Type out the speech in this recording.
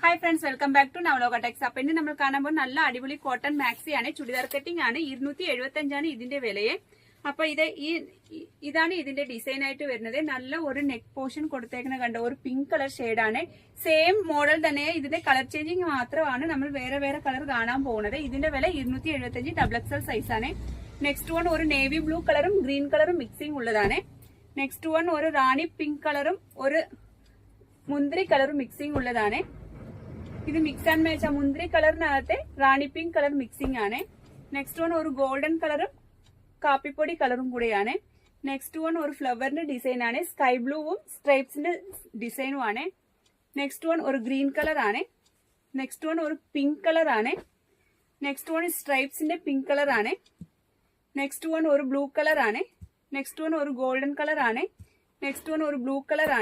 Hi friends, welcome back to Navaloka techs. അപ്പൊ ഇന്ന് നമ്മൾ കാണുമ്പോൾ നല്ല അടിപൊളി കോട്ടൺ മാക്സി ആണ്, ചുടിദാർ കട്ടിംഗ് ആണ്. 275 ഇതിന്റെ വിലയെ. അപ്പൊ ഇതാണ് ഇതിന്റെ ഡിസൈൻ ആയിട്ട് വരുന്നത്. നല്ല ഒരു നെക്ക് പോർഷൻ കൊടുത്തേക്കുന്ന കണ്ട ഒരു പിങ്ക് കളർ ഷെയ്ഡാണ്. സെയിം മോഡൽ തന്നെ, ഇതിന്റെ കളർ ചേഞ്ചിങ് മാത്രമാണ് നമ്മൾ വേറെ വേറെ കളർ കാണാൻ പോകുന്നത്. ഇതിന്റെ വില 275 XXL സൈസ് ആണ്. നെക്സ്റ്റ് വൺ ഒരു നേവി ബ്ലൂ കളറും ഗ്രീൻ കളറും മിക്സിംഗ് ഉള്ളതാണ്. നെക്സ്റ്റ് വൺ ഒരു റാണി പിങ്ക് കളറും ഒരു മുന്തിരി കളറും മിക്സിംഗ് ഉള്ളതാണ്. ഇത് മിക്സ് ആൻഡ് മാച്ച്. മുന്തിരി കളറിനകത്തെ റാണി പിങ്ക് കളർ മിക്സിംഗ് ആണ്. നെക്സ്റ്റ് വൺ ഒരു ഗോൾഡൻ കളറും കാപ്പിപ്പൊടി കളറും കൂടെയാണ്. നെക്സ്റ്റ് വൺ ഒരു ഫ്ലവറിന്റെ ഡിസൈൻ ആണ്, സ്കൈ ബ്ലൂവും സ്ട്രൈപ്സിന്റെ ഡിസൈനും ആണ്. നെക്സ്റ്റ് വൺ ഒരു ഗ്രീൻ കളർ ആണ്. നെക്സ്റ്റ് വൺ ഒരു പിങ്ക് കളർ ആണ്. നെക്സ്റ്റ് വൺ സ്ട്രൈപ്സിന്റെ പിങ്ക് കളർ ആണ്. നെക്സ്റ്റ് വൺ ഒരു ബ്ലൂ കളർ ആണ്. നെക്സ്റ്റ് വൺ ഒരു ഗോൾഡൻ കളർ ആണ്. നെക്സ്റ്റ് വൺ ഒരു ബ്ലൂ കളർ ആണ്.